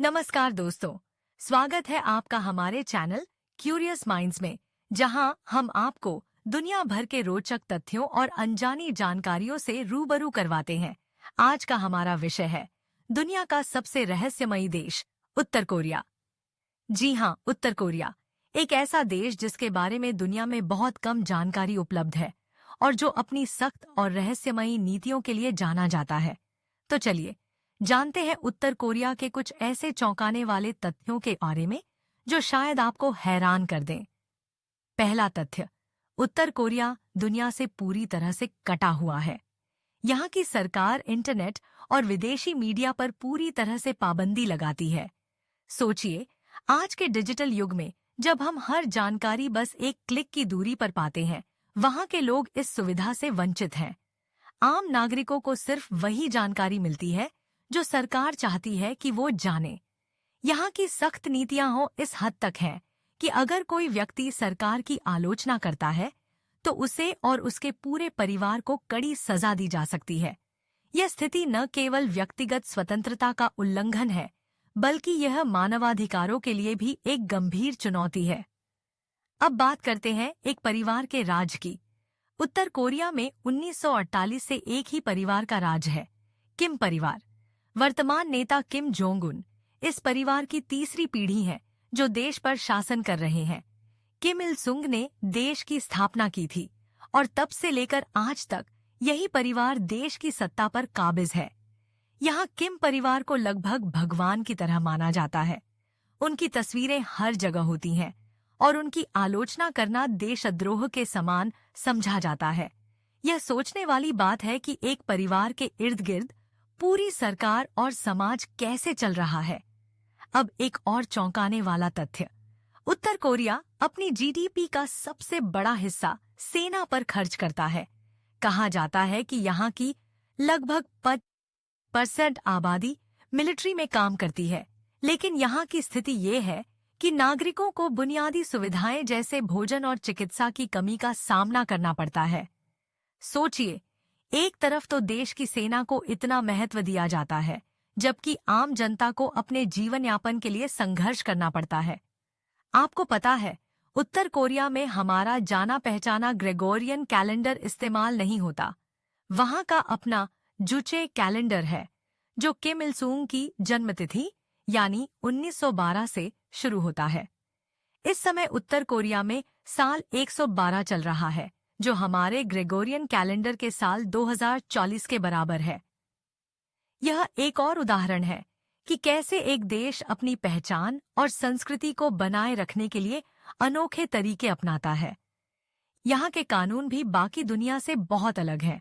नमस्कार दोस्तों, स्वागत है आपका हमारे चैनल क्यूरियस माइंड्स में, जहां हम आपको दुनिया भर के रोचक तथ्यों और अनजानी जानकारियों से रूबरू करवाते हैं। आज का हमारा विषय है दुनिया का सबसे रहस्यमयी देश, उत्तर कोरिया। जी हाँ, उत्तर कोरिया एक ऐसा देश जिसके बारे में दुनिया में बहुत कम जानकारी उपलब्ध है और जो अपनी सख्त और रहस्यमयी नीतियों के लिए जाना जाता है। तो चलिए जानते हैं उत्तर कोरिया के कुछ ऐसे चौंकाने वाले तथ्यों के बारे में जो शायद आपको हैरान कर दें। पहला तथ्य, उत्तर कोरिया दुनिया से पूरी तरह से कटा हुआ है। यहाँ की सरकार इंटरनेट और विदेशी मीडिया पर पूरी तरह से पाबंदी लगाती है। सोचिए, आज के डिजिटल युग में जब हम हर जानकारी बस एक क्लिक की दूरी पर पाते हैं, वहाँ के लोग इस सुविधा से वंचित हैं। आम नागरिकों को सिर्फ वही जानकारी मिलती है जो सरकार चाहती है कि वो जाने। यहाँ की सख्त नीतियां हो इस हद तक हैं कि अगर कोई व्यक्ति सरकार की आलोचना करता है तो उसे और उसके पूरे परिवार को कड़ी सजा दी जा सकती है। यह स्थिति न केवल व्यक्तिगत स्वतंत्रता का उल्लंघन है, बल्कि यह मानवाधिकारों के लिए भी एक गंभीर चुनौती है। अब बात करते हैं एक परिवार के राज की। उत्तर कोरिया में 1948 से एक ही परिवार का राज है, किम परिवार। वर्तमान नेता किम जोंग उन इस परिवार की तीसरी पीढ़ी है जो देश पर शासन कर रहे हैं। किम इल सुंग ने देश की स्थापना की थी और तब से लेकर आज तक यही परिवार देश की सत्ता पर काबिज है। यहाँ किम परिवार को लगभग भगवान की तरह माना जाता है। उनकी तस्वीरें हर जगह होती हैं और उनकी आलोचना करना देशद्रोह के समान समझा जाता है। यह सोचने वाली बात है कि एक परिवार के इर्द गिर्द पूरी सरकार और समाज कैसे चल रहा है। अब एक और चौंकाने वाला तथ्य, उत्तर कोरिया अपनी जीडीपी का सबसे बड़ा हिस्सा सेना पर खर्च करता है। कहा जाता है कि यहाँ की लगभग 50% आबादी मिलिट्री में काम करती है, लेकिन यहाँ की स्थिति ये है कि नागरिकों को बुनियादी सुविधाएं जैसे भोजन और चिकित्सा की कमी का सामना करना पड़ता है। सोचिए, एक तरफ तो देश की सेना को इतना महत्व दिया जाता है, जबकि आम जनता को अपने जीवन यापन के लिए संघर्ष करना पड़ता है। आपको पता है, उत्तर कोरिया में हमारा जाना पहचाना ग्रेगोरियन कैलेंडर इस्तेमाल नहीं होता। वहाँ का अपना जुचे कैलेंडर है, जो किम इल सुंग की जन्मतिथि यानी 1912 से शुरू होता है। इस समय उत्तर कोरिया में साल 112 चल रहा है, जो हमारे ग्रेगोरियन कैलेंडर के साल 2040 के बराबर है। यह एक और उदाहरण है कि कैसे एक देश अपनी पहचान और संस्कृति को बनाए रखने के लिए अनोखे तरीके अपनाता है। यहाँ के कानून भी बाकी दुनिया से बहुत अलग हैं।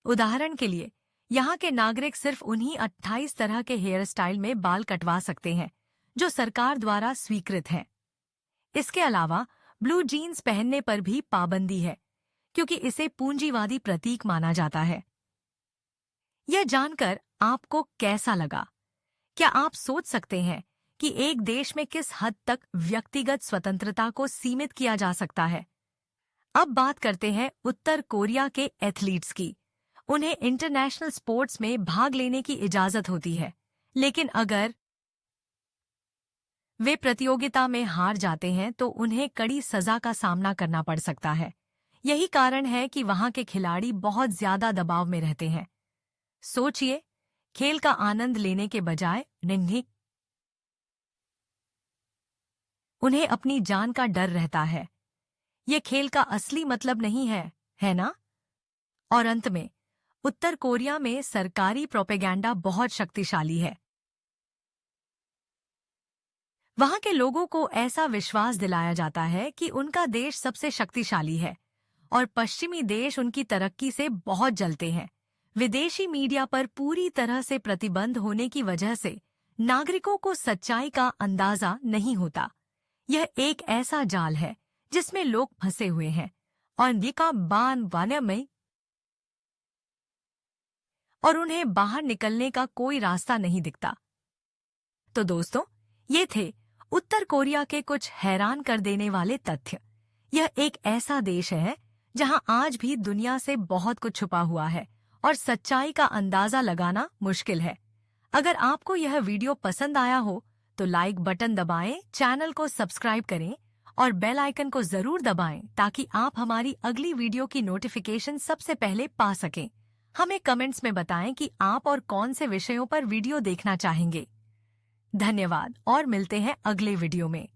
उदाहरण के लिए, यहाँ के नागरिक सिर्फ उन्हीं 28 तरह के हेयर स्टाइल में बाल कटवा सकते हैं जो सरकार द्वारा स्वीकृत हैं। इसके अलावा ब्लू जीन्स पहनने पर भी पाबंदी है, क्योंकि इसे पूंजीवादी प्रतीक माना जाता है। यह जानकर आपको कैसा लगा? क्या आप सोच सकते हैं कि एक देश में किस हद तक व्यक्तिगत स्वतंत्रता को सीमित किया जा सकता है? अब बात करते हैं उत्तर कोरिया के एथलीट्स की। उन्हें इंटरनेशनल स्पोर्ट्स में भाग लेने की इजाजत होती है, लेकिन अगर वे प्रतियोगिता में हार जाते हैं तो उन्हें कड़ी सजा का सामना करना पड़ सकता है। यही कारण है कि वहाँ के खिलाड़ी बहुत ज्यादा दबाव में रहते हैं। सोचिए, खेल का आनंद लेने के बजाय उन्हें अपनी जान का डर रहता है। ये खेल का असली मतलब नहीं है, है ना? और अंत में, उत्तर कोरिया में सरकारी प्रोपेगेंडा बहुत शक्तिशाली है। वहाँ के लोगों को ऐसा विश्वास दिलाया जाता है कि उनका देश सबसे शक्तिशाली है और पश्चिमी देश उनकी तरक्की से बहुत जलते हैं। विदेशी मीडिया पर पूरी तरह से प्रतिबंध होने की वजह से नागरिकों को सच्चाई का अंदाजा नहीं होता। यह एक ऐसा जाल है जिसमें लोग फंसे हुए हैं और उन्हें बाहर निकलने का कोई रास्ता नहीं दिखता। तो दोस्तों, ये थे उत्तर कोरिया के कुछ हैरान कर देने वाले तथ्य। यह एक ऐसा देश है जहां आज भी दुनिया से बहुत कुछ छुपा हुआ है और सच्चाई का अंदाजा लगाना मुश्किल है। अगर आपको यह वीडियो पसंद आया हो तो लाइक बटन दबाएं, चैनल को सब्सक्राइब करें और बेल आइकन को जरूर दबाएं ताकि आप हमारी अगली वीडियो की नोटिफिकेशन सबसे पहले पा सकें। हमें कमेंट्स में बताएं कि आप और कौन से विषयों पर वीडियो देखना चाहेंगे। धन्यवाद और मिलते हैं अगले वीडियो में।